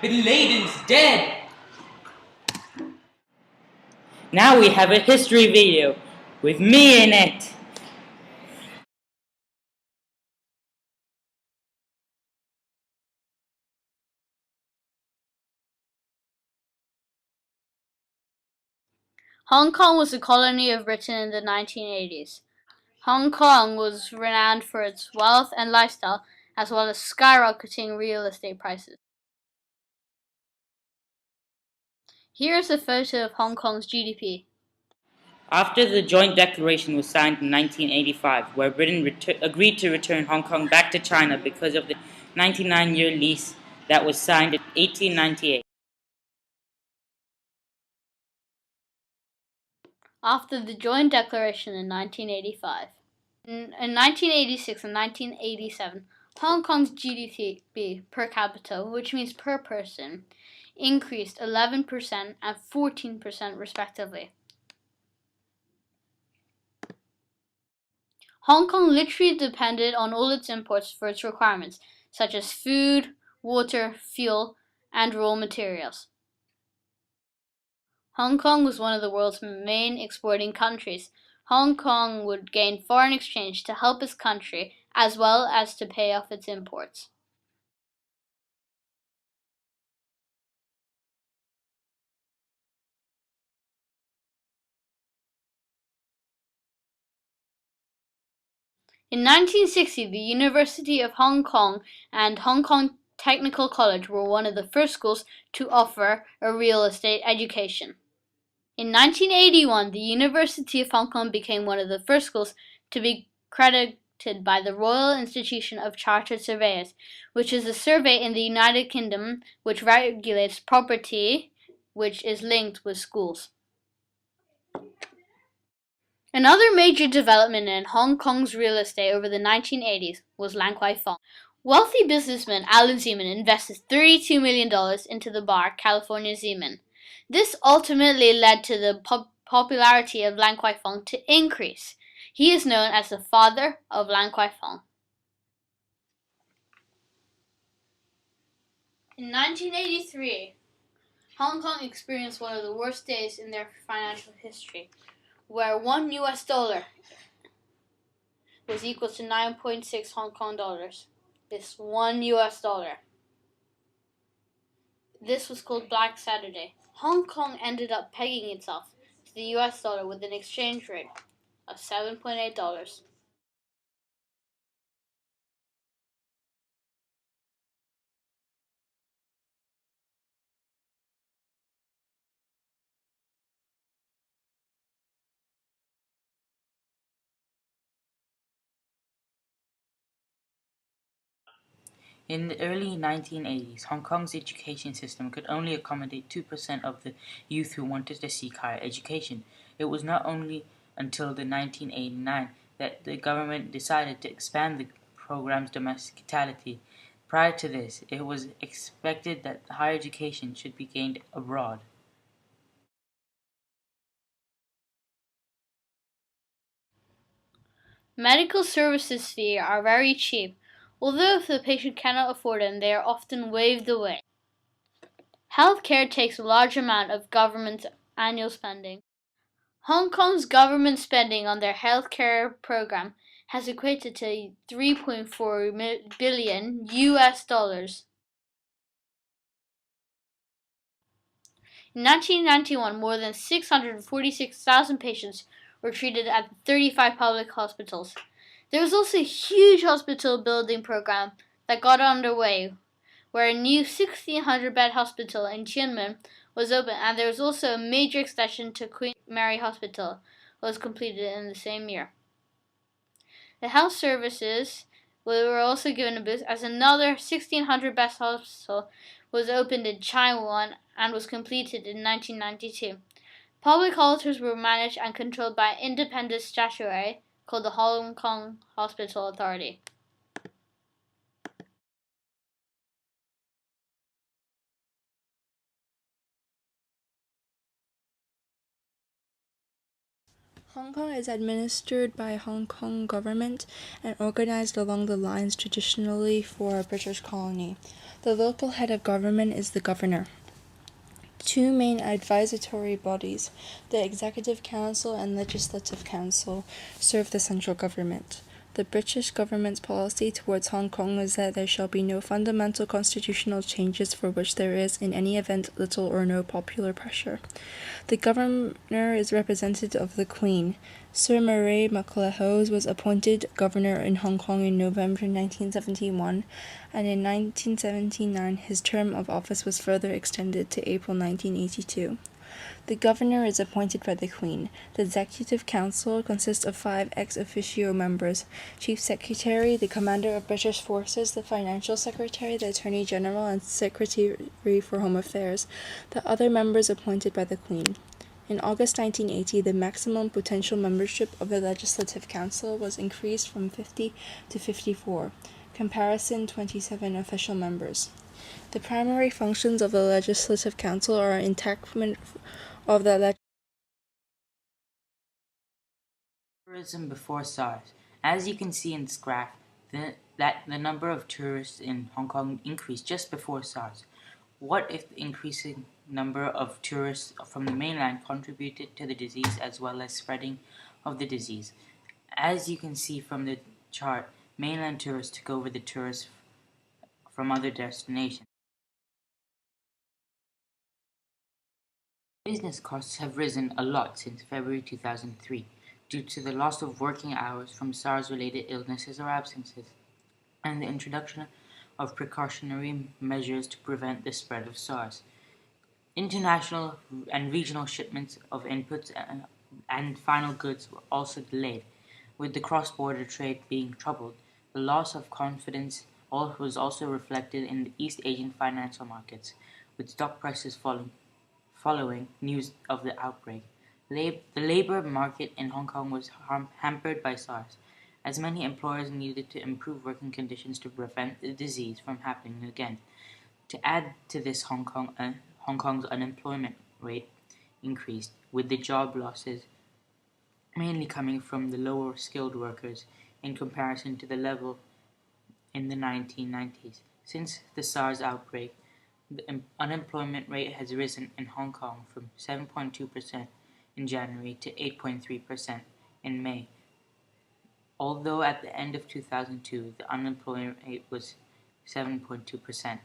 Bin Laden's dead! Now we have a history video with me in it. Hong Kong was a colony of Britain in the 1980s. Hong Kong was renowned for its wealth and lifestyle, as well as skyrocketing real estate prices. Here's a photo of Hong Kong's GDP. After the joint declaration was signed in 1985, where Britain agreed to return Hong Kong back to China because of the 99-year lease that was signed in 1898. After the joint declaration in 1985. In 1986 and 1987, Hong Kong's GDP per capita, which means per person, increased 11% and 14% respectively. Hong Kong literally depended on all its imports for its requirements, such as food, water, fuel, and raw materials. Hong Kong was one of the world's main exporting countries. Hong Kong would gain foreign exchange to help its country, as well as to pay off its imports. In 1960, the University of Hong Kong and Hong Kong Technical College were one of the first schools to offer a real estate education. In 1981, the University of Hong Kong became one of the first schools to be accredited by the Royal Institution of Chartered Surveyors, which is a survey in the United Kingdom which regulates property which is linked with schools. Another major development in Hong Kong's real estate over the 1980s was Lan Kwai Fong. Wealthy businessman Alan Zeman invested $32 million into the bar California Zeman. This ultimately led to the popularity of Lan Kwai Fong to increase. He is known as the father of Lan Kwai Fong. In 1983, Hong Kong experienced one of the worst days in their financial history, where $1 was equal to 9.6 Hong Kong dollars. This $1. This was called Black Saturday. Hong Kong ended up pegging itself to the US dollar with an exchange rate of $7.8. In the early 1980s, Hong Kong's education system could only accommodate 2% of the youth who wanted to seek higher education. It was not only until the 1989 that the government decided to expand the program's domesticality. Prior to this, it was expected that higher education should be gained abroad. Medical services here are very cheap, although if the patient cannot afford them, they are often waived away. Healthcare takes a large amount of government's annual spending. Hong Kong's government spending on their healthcare program has equated to $3.4 billion US dollars. In 1991, more than 646,000 patients were treated at 35 public hospitals. There was also a huge hospital building program that got underway, where a new 1,600-bed hospital in Tiananmen was opened, and there was also a major extension to Queen Mary Hospital was completed in the same year. The health services were also given a boost as another 1,600-bed hospital was opened in Taiwan and was completed in 1992. Public hospitals were managed and controlled by an independent statutory called the Hong Kong Hospital Authority. Hong Kong is administered by Hong Kong government and organized along the lines traditionally for a British colony. The local head of government is the governor. Two main advisory bodies, the Executive Council and Legislative Council, serve the central government. The British government's policy towards Hong Kong is that there shall be no fundamental constitutional changes for which there is, in any event, little or no popular pressure. The governor is representative of the Queen. Sir Murray MacLehose was appointed governor in Hong Kong in November 1971, and in 1979 his term of office was further extended to April 1982. The governor is appointed by the Queen. The Executive Council consists of 5 ex officio members: Chief Secretary, the Commander of British Forces, the Financial Secretary, the Attorney General, and Secretary for Home Affairs, the other members appointed by the Queen. In August 1980, the maximum potential membership of the Legislative Council was increased from 50 to 54. Comparison: 27 official members. The primary functions of the Legislative Council are enactment of the Tourism before SARS. As you can see in this graph, the number of tourists in Hong Kong increased just before SARS. What if the increasing number of tourists from the mainland contributed to the disease as well as spreading of the disease? As you can see from the chart, mainland tourists took over the tourists from other destinations. Business costs have risen a lot since February 2003 due to the loss of working hours from SARS-related illnesses or absences, and the introduction of precautionary measures to prevent the spread of SARS. International and regional shipments of inputs and final goods were also delayed, with the cross-border trade being troubled. The loss of confidence was also reflected in the East Asian financial markets, with stock prices falling following news of the outbreak. The labor market in Hong Kong was hampered by SARS, as many employers needed to improve working conditions to prevent the disease from happening again. To add to this, Hong Kong's unemployment rate increased, with the job losses mainly coming from the lower skilled workers in comparison to the level in the 1990s. Since the SARS outbreak, the unemployment rate has risen in Hong Kong from 7.2% in January to 8.3% in May, although at the end of 2002 the unemployment rate was 7.2%.